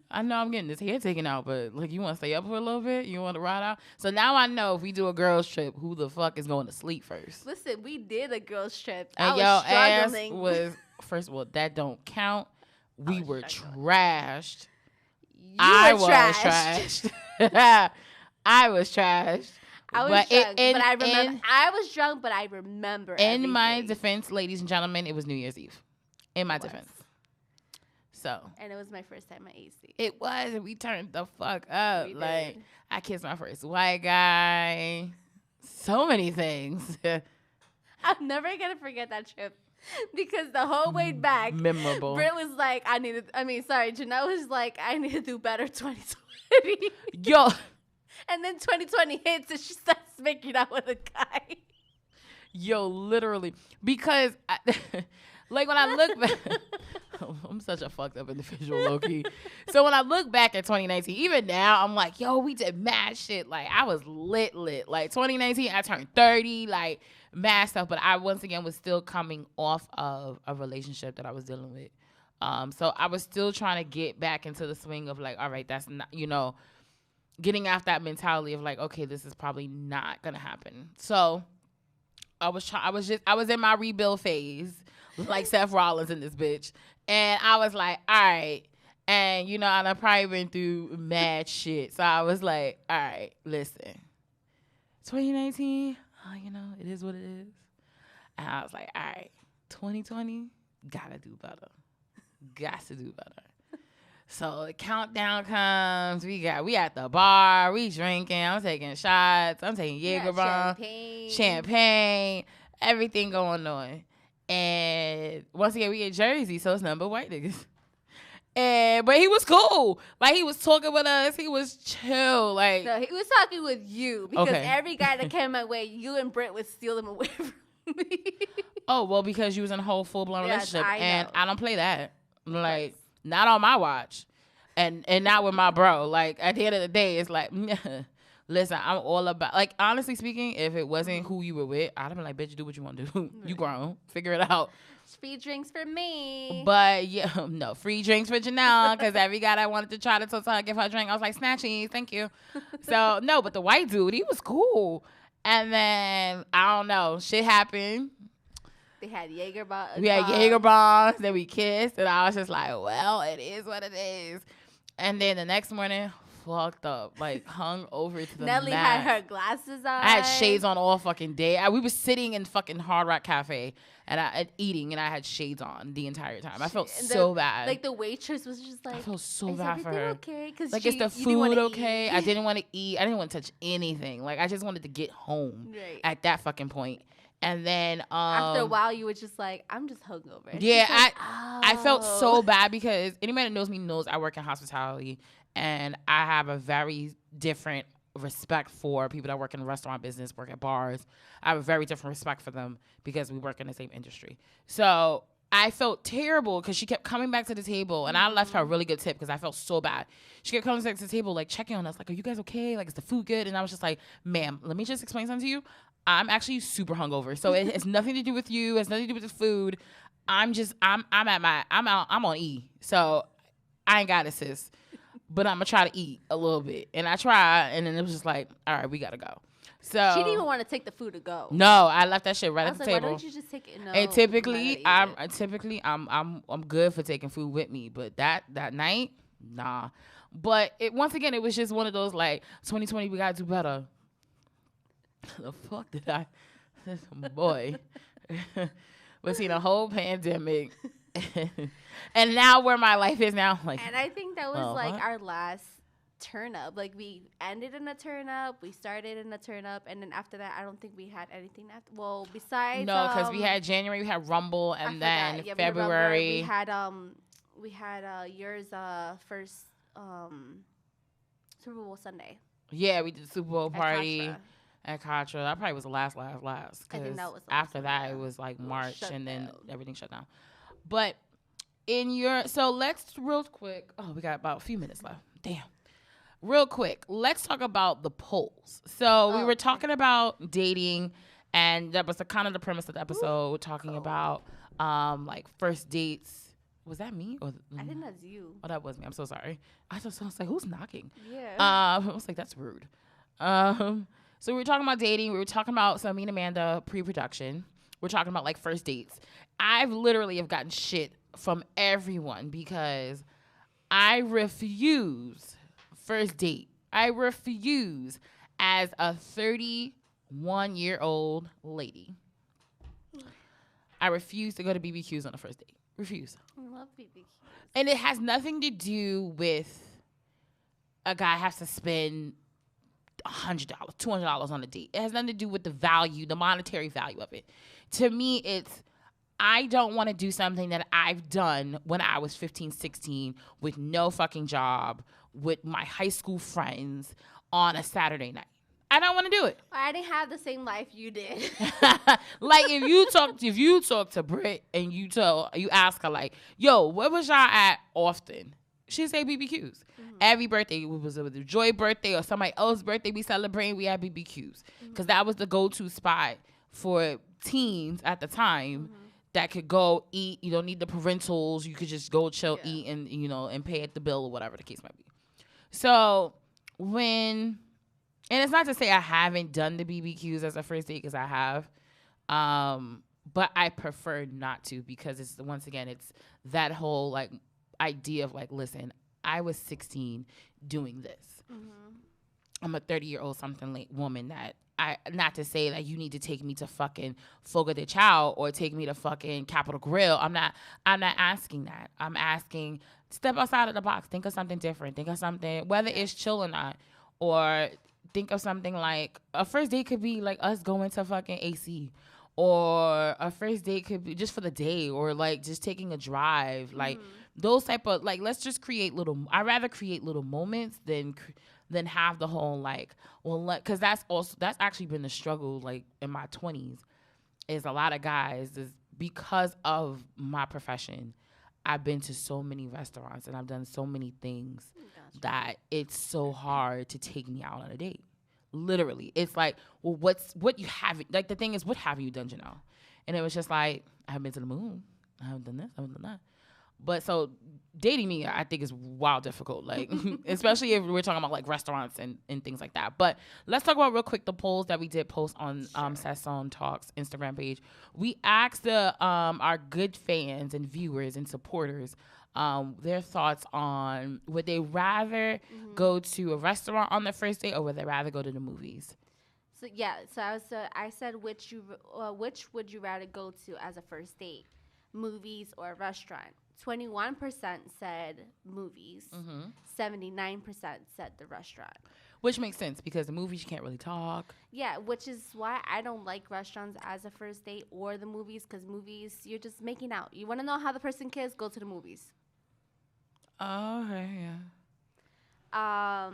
I know I'm getting this hair taken out, but like, you want to stay up for a little bit? You want to ride out? So now I know if we do a girls trip, who the fuck is going to sleep first? Listen, we did a girls trip. And your ass was, first of all, that don't count. We were trashed. I was trashed. I was trashed. I was But drunk, but I remember. I was drunk, but I remember. In my everything. defense, ladies and gentlemen, it was New Year's Eve. In my defense. So. And it was my first time at AC. It was, and we turned the fuck up. We Like, did. I kissed my first white guy. So many things. I'm never gonna forget that trip. Because the whole way back, memorable. Britt was like, Janelle was like, I need to do better 2020. Yo. And then 2020 hits and she starts making out with a guy. Yo, literally. Because, like, when I look back, I'm such a fucked up individual, low-key. So when I look back at 2019, even now, I'm like, yo, we did mad shit. Like, I was lit. Like, 2019, I turned 30, like, mad stuff. But I, once again, was still coming off of a relationship that I was dealing with. So I was still trying to get back into the swing of, like, all right, that's not, getting off that mentality of, like, okay, this is probably not going to happen. So I was in my rebuild phase, like Seth Rollins in this bitch. And I was like, all right. And, and I've probably been through mad shit. So I was like, all right, listen. 2019, it is what it is. And I was like, all right, 2020, gotta do better. Got to do better. So the countdown comes. We at the bar. We drinking. I'm taking shots. I'm taking Jaeger bomb, champagne, everything going on. And once again, we in Jersey, so it's nothing but white niggas. But he was cool. Like, he was talking with us. He was chill. Like, no, he was talking with you because every guy that came my way, you and Britt would steal them away from me. Oh, well, because you was in a whole full-blown relationship. And I don't play that. Like, not on my watch. And not with my bro. Like, at the end of the day, it's like, listen, I'm all about, like, honestly speaking, if it wasn't who you were with, I'd have been like, bitch, do what you want to do. You grown. Figure it out. Free drinks for me. But, yeah, no, free drinks for Janelle, because every guy that wanted to try to tell her, give her a drink, I was like, snatchies, thank you. So, no, but the white dude, he was cool. And then, I don't know, shit happened. They had Jaeger bombs. We had Jaeger bombs, then we kissed, and I was just like, well, it is what it is. And then the next morning, fucked up, like hung over to the Nelly max. had her glasses on. I had shades on all fucking day. We were sitting in fucking Hard Rock Cafe and eating, and I had shades on the entire time. I felt so bad. Like, the waitress was just like, I felt so bad for her. Okay? Cause like, is the food okay? I didn't want to eat. I didn't want to touch anything. Like, I just wanted to get home at that fucking point. And then after a while, you were just like, I'm just hungover. Yeah, I felt so bad because anybody that knows me knows I work in hospitality, and I have a very different respect for people that work in the restaurant business, work at bars. I have a very different respect for them because we work in the same industry. So I felt terrible because she kept coming back to the table, and I left her a really good tip because I felt so bad. She kept coming back to the table, like, checking on us, like, are you guys okay? Like, is the food good? And I was just like, ma'am, let me just explain something to you. I'm actually super hungover, so it has nothing to do with you. It has nothing to do with the food. I'm on E, so I ain't got it, sis. But I'm gonna try to eat a little bit, and I tried, and then it was just like, all right, we gotta go. So she didn't even want to take the food to go. No, I left that shit right at the table. Why don't you just take it? No, and typically, I'm good for taking food with me, but that night, nah. But once again, it was just one of those, like, 2020, we gotta do better. The fuck did I? Boy. We've seen a whole pandemic. And now where my life is now. Like, and I think that was our last turn up. Like, we ended in a turn up. We started in a turn up. And then after that, I don't think we had anything after. Well, besides. No, because we had January, we had Rumble. And then February. We had yours first Super Bowl Sunday. Yeah, we did the Super Bowl party. At Contra. That probably was the last. I think that was the after that, it was like March, and then everything shut down. But so let's real quick. Oh, we got about a few minutes left. Damn. Real quick, let's talk about the polls. So we were talking about dating, and that was kind of the premise of the episode, talking about like first dates. Was that me? Or I think that's you. Oh, that was me. I'm so sorry. I was like, who's knocking? Yeah. I was like, that's rude. So we were talking about dating. We were talking about me and Amanda pre-production. We're talking about like first dates. I've literally have gotten shit from everyone because I refuse first date. I refuse. as a 31-year-old lady, I refuse to go to BBQs on the first date. Refuse. I love BBQs. And it has nothing to do with a guy has to spend $100, $200 on a date. It has nothing to do with the value, the monetary value of it. To me, it's I don't want to do something that I've done when I was 15, 16 with no fucking job, with my high school friends on a Saturday night. I don't want to do it. I didn't have the same life you did. Like if you talk to Britt and you ask her like, yo, where was y'all at often? She'd say BBQs. Every birthday, it was a Joy birthday or somebody else's birthday we celebrating, we had BBQs. Because that was the go-to spot for teens at the time that could go eat. You don't need the parentals. You could just go chill, eat, and and pay at the bill or whatever the case might be. So and it's not to say I haven't done the BBQs as a first date, because I have. But I prefer not to, because it's that whole like idea of like, listen, I was 16 doing this. I'm a 30-year-old something late woman that not to say that you need to take me to fucking Fogo de Chao or take me to fucking Capitol Grill. I'm not asking that. I'm asking, step outside of the box. Think of something different. Think of something, whether it's chill or not, or think of something like a first date could be like us going to fucking AC, or a first date could be just for the day, or like just taking a drive, like those type of like, let's just create I'd rather create little moments than have the whole like, because that's actually been the struggle like in my 20s, is a lot of guys is because of my profession. I've been to so many restaurants and I've done so many things that it's so hard to take me out on a date. Literally. It's like, well, what you haven't, like the thing is, what have you done, Janelle? And it was just like, I haven't been to the moon. I haven't done this. I haven't done that. But so dating me, I think is wild difficult, like especially if we're talking about like restaurants and things like that. But let's talk about real quick the polls that we did post on Sazon Talks Instagram page. We asked our good fans and viewers and supporters their thoughts on, would they rather go to a restaurant on their first date, or would they rather go to the movies? So I said which would you rather go to as a first date, movies or a restaurant? 21% said movies. 79% said the restaurant. Which makes sense, because the movies you can't really talk. Yeah, which is why I don't like restaurants as a first date or the movies, because movies, you're just making out. You want to know how the person cares? Go to the movies. Oh, okay, yeah.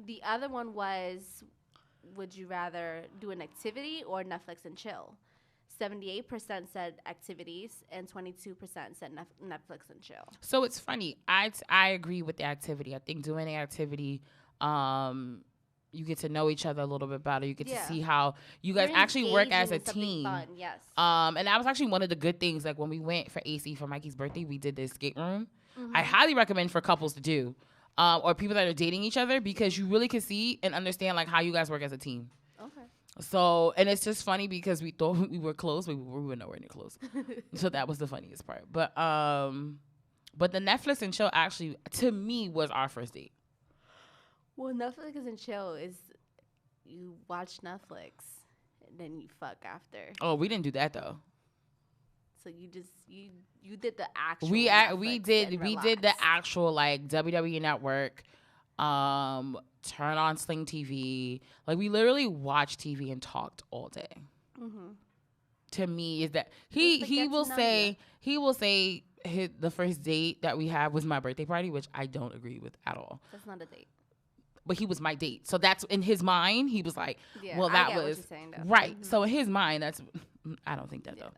The other one was, would you rather do an activity or Netflix and chill? 78% said activities and 22% said Netflix and chill. So it's funny. I agree with the activity. I think doing the activity, you get to know each other a little bit better. You get to see how you guys actually work as a team. Fun, yes. And that was actually one of the good things. Like when we went for AC for Mikey's birthday, we did the escape room. I highly recommend for couples to do, or people that are dating each other, because you really can see and understand like how you guys work as a team. Okay. So, and it's just funny because we thought we were close, but we were nowhere near close. So that was the funniest part. But the Netflix and chill actually, to me, was our first date. Well, Netflix and chill is you watch Netflix and then you fuck after. Oh, we didn't do that though. So you did the actual. We did the actual like WWE Network. Turn on Sling TV. Like we literally watched TV and talked all day. To me, is that he will say the first date that we had was my birthday party, which I don't agree with at all. That's not a date. But he was my date, so that's in his mind. He was like, well, that was what you're saying, right. So in his mind, that's I don't think that though.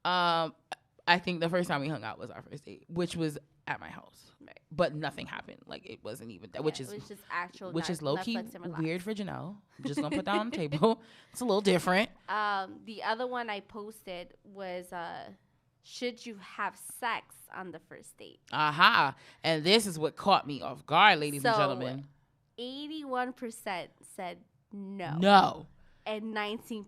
I think the first time we hung out was our first date, which was at my house. Right. But nothing happened. Like it wasn't even that, it was just actual. Which is low key weird for Janelle. I'm just gonna put that on the table. It's a little different. The other one I posted was should you have sex on the first date? Aha! And this is what caught me off guard, ladies and gentlemen. 81% said no. No. And 19%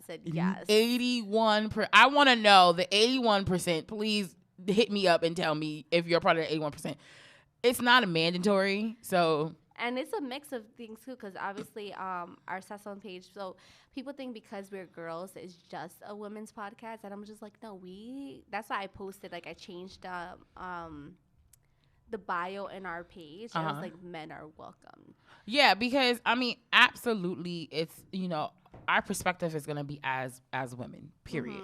said yes. 81%. I want to know the 81%. Please hit me up and tell me if you're part of the 81%. It's not a mandatory, so And it's a mix of things too, because obviously, our Sazon page. So people think because we're girls, it's just a women's podcast, and I'm just like, no, we. That's why I posted. Like, I changed the bio in our page. And it was like, men are welcome. Yeah, because I mean, absolutely, it's our perspective is gonna be as women. Period.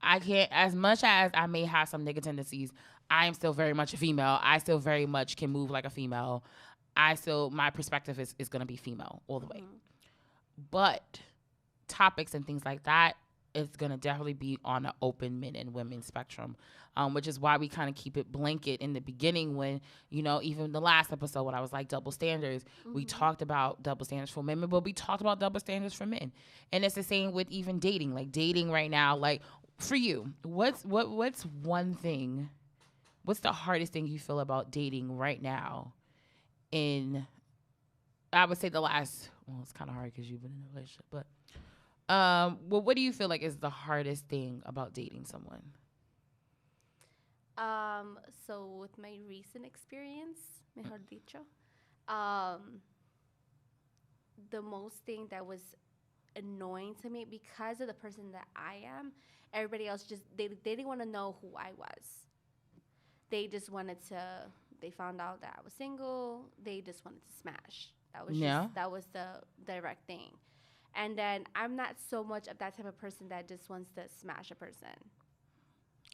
I can't, as much as I may have some nigga tendencies, I am still very much a female. I still very much can move like a female. My perspective is going to be female all the way. But topics and things like that is going to definitely be on an open men and women spectrum, which is why we kind of keep it blanket in the beginning when, even the last episode when I was like double standards, we talked about double standards for women, but we talked about double standards for men. And it's the same with even dating. Like dating right now, like for you, what's one thing, what's the hardest thing you feel about dating right now? I would say the last, well, it's kind of hard because you've been in a relationship, but well, what do you feel like is the hardest thing about dating someone? So with my recent experience, mejor dicho, the most thing that was annoying to me because of the person that I am, everybody else just they didn't want to know who I was. They just wanted to. They found out that I was single. They just wanted to smash. That was the direct thing. And then I'm not so much of that type of person that just wants to smash a person.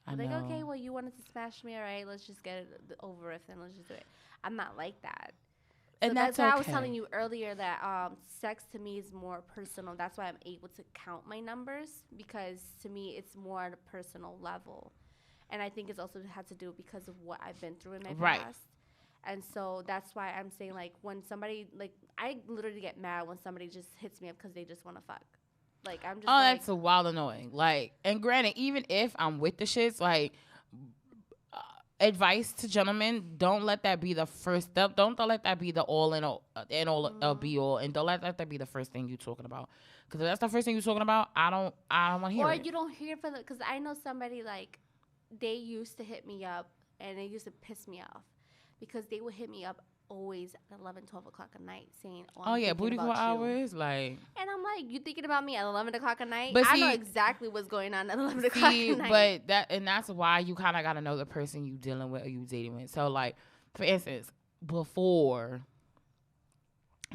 I'm like, okay, well, you wanted to smash me, all right? Let's just get it over with and let's just do it. I'm not like that. And so that's why I was telling you earlier that sex to me is more personal. That's why I'm able to count my numbers, because to me it's more at a personal level. And I think it's also had to do because of what I've been through in my past. And so that's why I'm saying, like, when somebody, like, I literally get mad when somebody just hits me up because they just want to fuck. Like, I'm just that's a wild annoying. Like, and granted, even if I'm with the shits, like, advice to gentlemen, don't let that be the first step. Don't let that be the all and all be all. And don't let that be the first thing you're talking about. Because if that's the first thing you're talking about, I don't want to hear it. Or you don't hear from because I know somebody, like, they used to hit me up and it used to piss me off because they would hit me up always at 11, 12 o'clock at night saying, oh yeah, booty call hours, like. And I'm like, you thinking about me at 11 o'clock at night? But I know exactly what's going on at 11 o'clock at night. But that's why you kind of got to know the person you dealing with or you dating with. So, like, for instance, before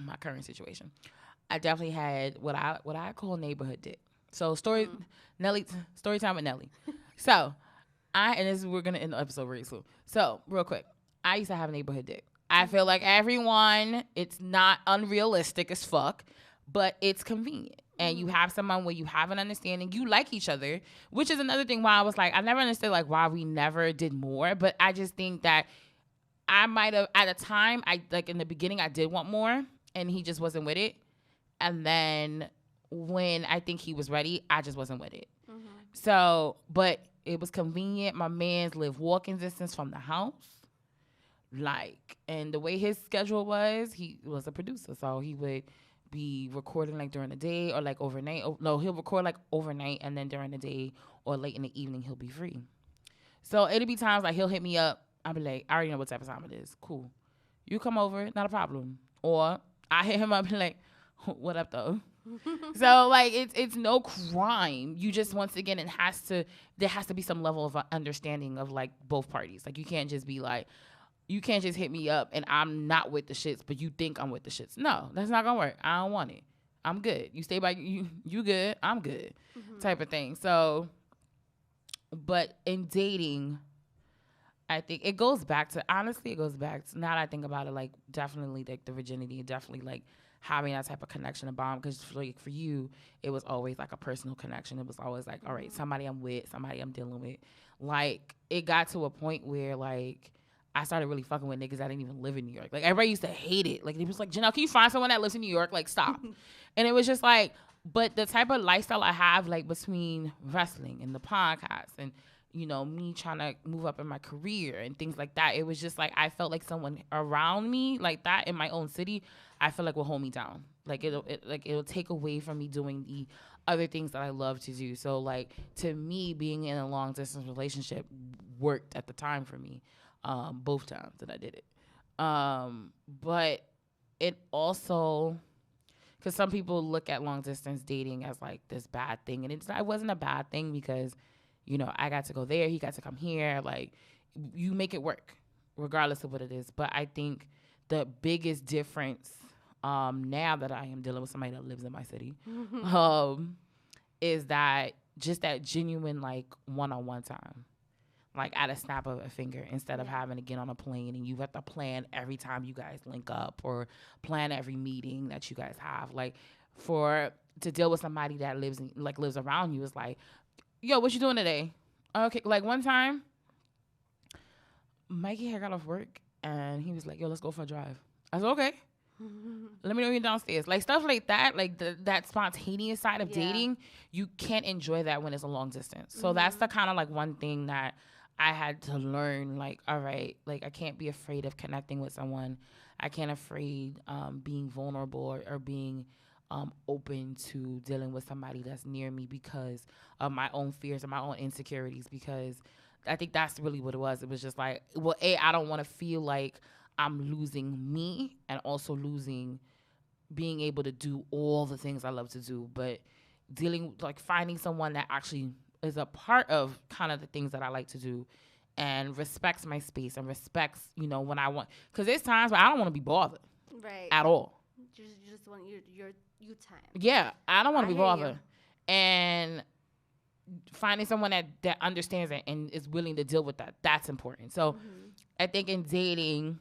my current situation, I definitely had what I call neighborhood dick. So story time with Nelly. So we're gonna end the episode very soon. So real quick, I used to have a neighborhood dick. I feel like everyone, it's not unrealistic as fuck, but it's convenient. And you have someone where you have an understanding, you like each other, which is another thing why I was like, I never understood like why we never did more, but I just think that I might have, at a time, I like in the beginning, I did want more, and he just wasn't with it. And then when I think he was ready, I just wasn't with it. Mm-hmm. So, but it was convenient. My man's lived walking distance from the house. Like, and the way his schedule was, he was a producer, so he would be recording like during the day or like overnight. No, he'll record like overnight, and then during the day or late in the evening he'll be free. So it'll be times like he'll hit me up. I'll be like, I already know what type of time it is. Cool, you come over, not a problem. Or I hit him up and be like, what up though? So like it's no crime. You just, once again, there has to be some level of understanding of like both parties. Like you can't just be like, you can't just hit me up and I'm not with the shits, but you think I'm with the shits. No, that's not gonna work. I don't want it. I'm good. You stay by you good, I'm good, type of thing. So, but in dating, I think it goes back to, now that I think about it, like definitely like the virginity, definitely like having that type of connection and bond. Because like for you, it was always like a personal connection. It was always like, all right, somebody I'm with, somebody I'm dealing with. Like it got to a point where like I started really fucking with niggas that didn't even live in New York. Like, everybody used to hate it. Like, it was like, Janelle, can you find someone that lives in New York? Like, stop. And it was just like, but the type of lifestyle I have, like, between wrestling and the podcast and, you know, me trying to move up in my career and things like that, it was just like, I felt like someone around me like that in my own city, I feel like will hold me down. Like, it'll take away from me doing the other things that I love to do. So, like, to me, being in a long-distance relationship worked at the time for me. Both times that I did it. But it also, because some people look at long distance dating as like this bad thing, and it wasn't a bad thing because, I got to go there, he got to come here. Like, you make it work, regardless of what it is. But I think the biggest difference, now that I am dealing with somebody that lives in my city, is that just that genuine like one-on-one time, like at a snap of a finger, instead of having to get on a plane and you have to plan every time you guys link up or plan every meeting that you guys have. Like, to deal with somebody that lives around you is like, yo, what you doing today? Okay, like one time, Mikey had got off work and he was like, yo, let's go for a drive. I said, okay. Let me know when you're downstairs. Like, stuff like that, like that spontaneous side of dating, you can't enjoy that when it's a long distance. So that's the kind of like one thing that I had to learn. Like, all right, like I can't be afraid of connecting with someone. I can't afraid being vulnerable or being open to dealing with somebody that's near me because of my own fears and my own insecurities. Because I think that's really what it was. It was just like, well, I don't want to feel like I'm losing me and also losing being able to do all the things I love to do, but finding someone that actually is a part of kind of the things that I like to do and respects my space and respects, when I want, because there's times where I don't want to be bothered at all. You just want your time. Yeah, I don't want to be bothered. And finding someone that understands it and is willing to deal with that's important. So I think in dating,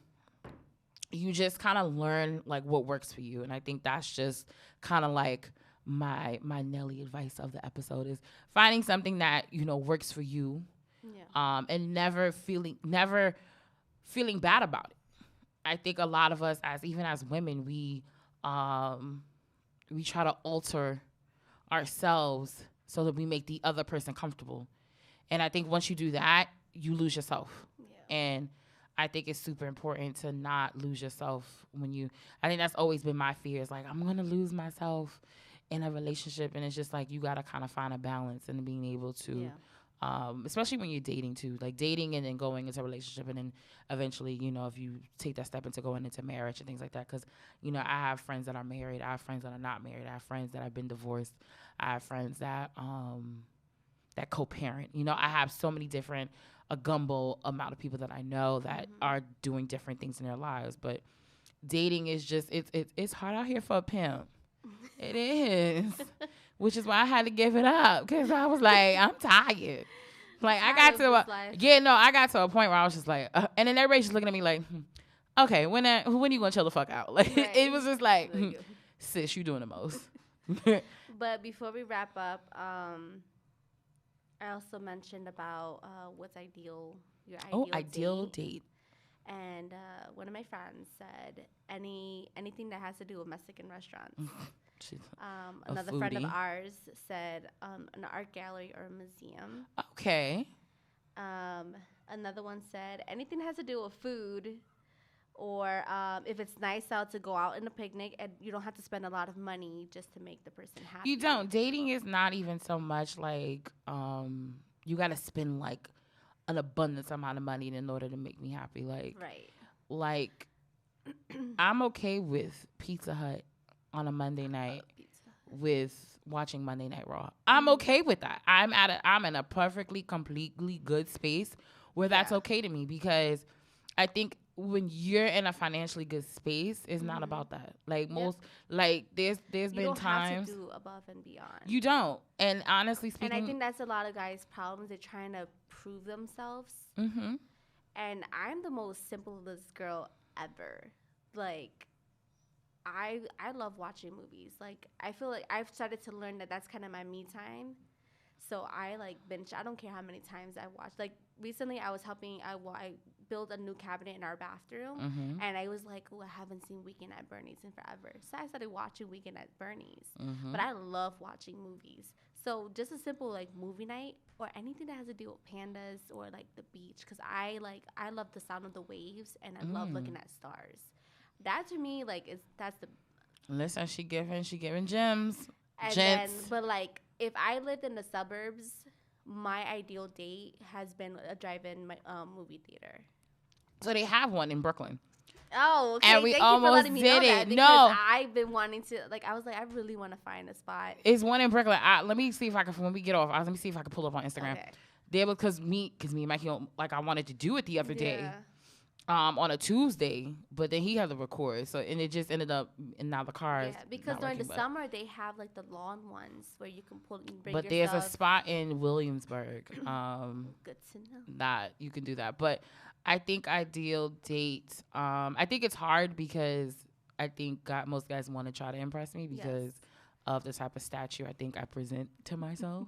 you just kind of learn like what works for you. And I think that's just kind of like my Nelly advice of the episode is finding something that, works for you. Yeah. And never feeling bad about it. I think a lot of us even as women, we try to alter ourselves so that we make the other person comfortable. And I think once you do that, you lose yourself. Yeah. And I think it's super important to not lose yourself I think that's always been my fear. Is like, I'm going to lose myself in a relationship. And it's just like, you got to kind of find a balance and being able to, especially when you're dating too, like dating and then going into a relationship. And then eventually, if you take that step into going into marriage and things like that. Cause I have friends that are married. I have friends that are not married. I have friends that have been divorced. I have friends that co-parent, I have so many different, a gumbo amount of people that I know that are doing different things in their lives. But dating is just, it's hard out here for a pimp. It is. Which is why I had to give it up. Because I was like, I'm tired. Like, I got to a point where I was just like, and then everybody's just looking at me like, okay, when are you going to chill the fuck out? Like, it was just like, sis, you doing the most. But before we wrap up, I also mentioned about what's your ideal date. And one of my friends said anything that has to do with Mexican restaurants. Another friend of ours said an art gallery or a museum. Okay. Another one said anything that has to do with food, or if it's nice out to go out in a picnic and you don't have to spend a lot of money just to make the person happy. You don't. Dating is not even so much like you got to spend like an abundance amount of money in order to make me happy. Like, right. Like, I'm okay with Pizza Hut on a Monday night with watching Monday Night Raw. I'm okay with that. I'm in a perfectly, completely good space where that's okay to me, because I think when you're in a financially good space, it's not about that. Like there's been times you don't have to do above and beyond. You don't. And honestly speaking, and I think that's a lot of guys' problems. They're trying to prove themselves. Mm-hmm. And I'm the most simplest girl ever. Like, I love watching movies. Like, I feel like I've started to learn that that's kind of my me time. So I like binge. I don't care how many times I watch. Like, recently I was helping. I built a new cabinet in our bathroom, and I was like, oh, I haven't seen Weekend at Bernie's in forever. So I started watching Weekend at Bernie's. But I love watching movies. So just a simple like movie night or anything that has to do with pandas or like the beach, because I love the sound of the waves and I love looking at stars. That to me that's the. Listen, she giving gems. And but like if I lived in the suburbs, my ideal date has been a drive-in movie theater. So they have one in Brooklyn. Oh, okay. And we Thank you for almost letting me know did that it. because No. I've been wanting to. Like, I was like, I really want to find a spot. It's one in Brooklyn. Let me see if I can, when we get off, let me see if I can pull up on Instagram. Okay. There, because me and Mikey, like, I wanted to do it the other day. Yeah. On a Tuesday, but then he had to record, so and it just ended up, and now the car is because not during working, the summer they have like the lawn ones where you can pull and bring but your there's a stuff. spot in Williamsburg Good to know. that you can do that. But I think ideal date, I think it's hard because I think most guys want to try to impress me because of the type of stature I think I present to myself.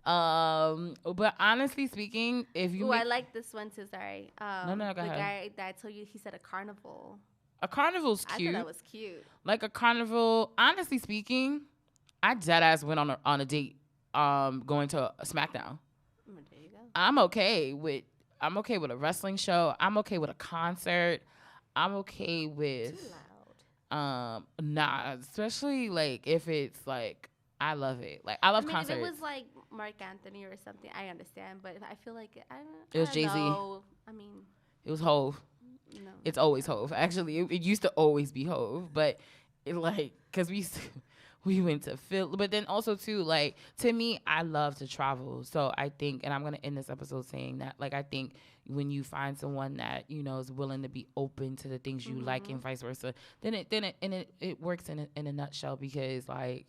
But honestly speaking, if you I like this one too. Sorry. No, go the ahead. guy that I told you, he said a carnival. A carnival's cute. I thought that was cute. Like a carnival. Honestly speaking, I dead ass went on a date. Going to a SmackDown. There you go. I'm okay with a wrestling show. I'm okay with a concert. I'm okay with. Too loud. Nah, especially like if it's like. I love it. Like I love concerts. If it was like Mark Anthony or something, I understand. But I feel like it was Jay-Z. I mean, it was Hove. No, it's always Hove. Actually, it used to always be Hove, but it like because we went to Philly, but then also too like to me, I love to travel. So I think, and I'm gonna end this episode saying that like I think when you find someone that is willing to be open to the things you like and vice versa, then it works in a nutshell because like.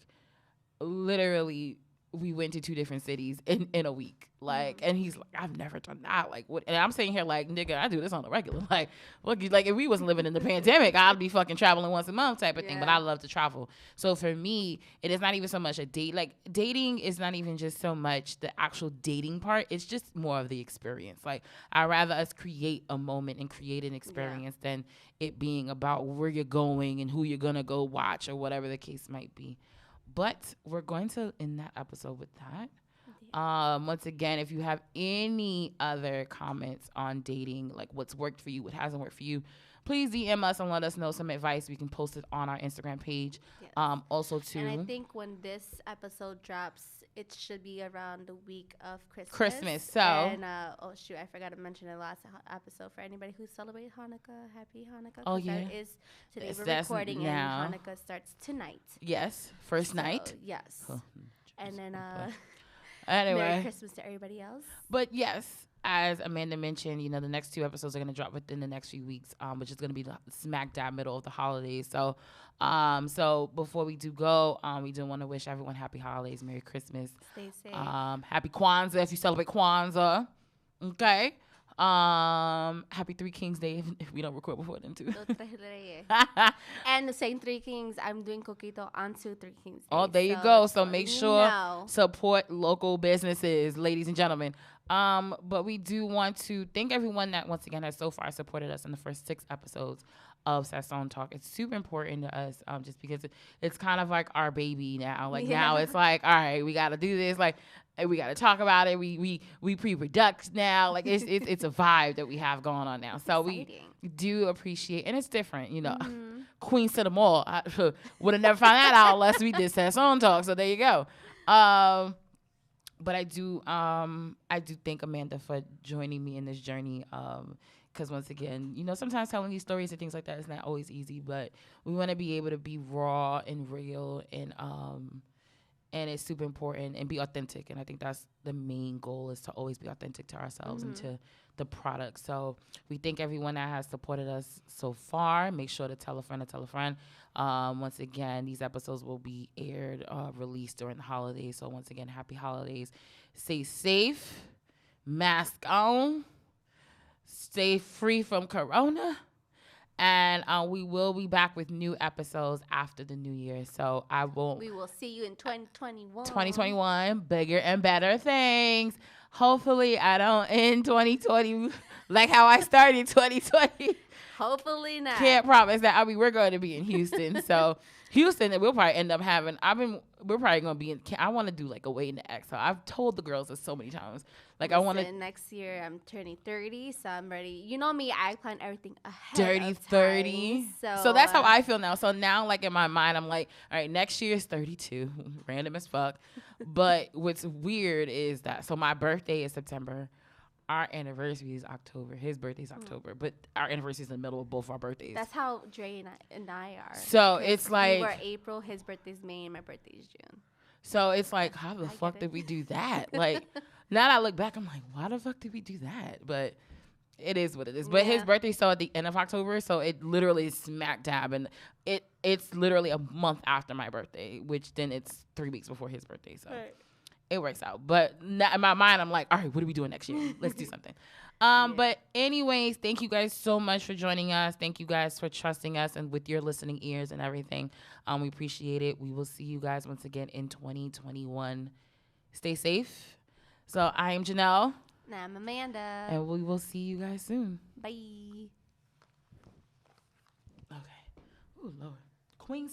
Literally we went to 2 different cities in a week, like and he's like, I've never done that, like what? And I'm sitting here like, nigga, I do this on the regular, like look, like if we wasn't living in the pandemic, I'd be fucking traveling once a month type of thing. But I love to travel, so for me it is not even so much a date. Like dating is not even just so much the actual dating part, it's just more of the experience. Like I'd rather us create a moment and create an experience than it being about where you're going and who you're gonna go watch or whatever the case might be. But we're going to end that episode with that. Once again, if you have any other comments on dating, like what's worked for you, what hasn't worked for you, please DM us and let us know some advice. We can post it on our Instagram page. Yes. Also, too. And I think when this episode drops, it should be around the week of Christmas. So. And, oh, shoot, I forgot to mention in the last episode. For anybody who celebrates Hanukkah, happy Hanukkah. Oh, yeah. That is today we're recording now. And Hanukkah starts tonight. Yes. First night. Yes. Oh, and then, anyway. Merry Christmas to everybody else. But yes, as Amanda mentioned, the next 2 episodes are going to drop within the next few weeks, which is going to be the smack dab middle of the holidays. So, so before we do go, we do want to wish everyone happy holidays, Merry Christmas. Stay safe. Happy Kwanzaa if you celebrate Kwanzaa. Okay. Happy 3 Kings Day if we don't record before then too. And the same 3 Kings, I'm doing coquito onto 3 Kings Day. Oh, there you go. So make sure support local businesses, ladies and gentlemen. But we do want to thank everyone that once again has so far supported us in the first 6 episodes of Sazon Talk. It's super important to us, just because it's kind of like our baby now. Like now it's like, all right, we got to do this. Like we got to talk about it. We pre-product now. Like it's a vibe that we have going on now. So exciting. We do appreciate, and it's different, Queens to the mall. I would have never found that out unless we did Sazon Talk. So there you go. But I do thank Amanda for joining me in this journey. Because once again, sometimes telling these stories and things like that is not always easy, but we want to be able to be raw and real, and it's super important, and be authentic. And I think that's the main goal, is to always be authentic to ourselves and to the product. So we thank everyone that has supported us so far. Make sure to tell a friend to tell a friend. Once again, these episodes will be released during the holidays. So once again, happy holidays. Stay safe. Mask on. Stay free from corona, and we will be back with new episodes after the new year. So we will see you in 2021. 2021, bigger and better things. Hopefully, I don't end 2020 like how I started 2020. Hopefully not. Can't promise that. We're going to be in Houston, so Houston, we'll probably end up having. We're probably going to be in. I want to do like a Wait in the X. So I've told the girls this so many times. Like, I want to. Next year, I'm turning 30, so I'm ready. You know me, I plan everything ahead. Dirty 30. So that's how I feel now. So now, like in my mind, I'm like, all right, next year is 32. Random as fuck. But what's weird is that, so my birthday is September. our anniversary is October. His birthday's October, but our anniversary is in the middle of both our birthdays. That's how Dre and I are. So it's like we were April, his birthday's May, and my birthday's June. So it's like, how the fuck did we do that? Like, now that I look back, I'm like, why the fuck did we do that? But it is what it is. But his birthday's so at the end of October, so it literally is smack dab, and it's literally a month after my birthday, which then it's 3 weeks before his birthday. So. Right. It works out. But in my mind, I'm like, all right, what are we doing next year? Let's do something. But anyways, thank you guys so much for joining us. Thank you guys for trusting us and with your listening ears and everything. We appreciate it. We will see you guys once again in 2021. Stay safe. So I am Janelle. And I'm Amanda. And we will see you guys soon. Bye. Okay. Oh, Lord. Queen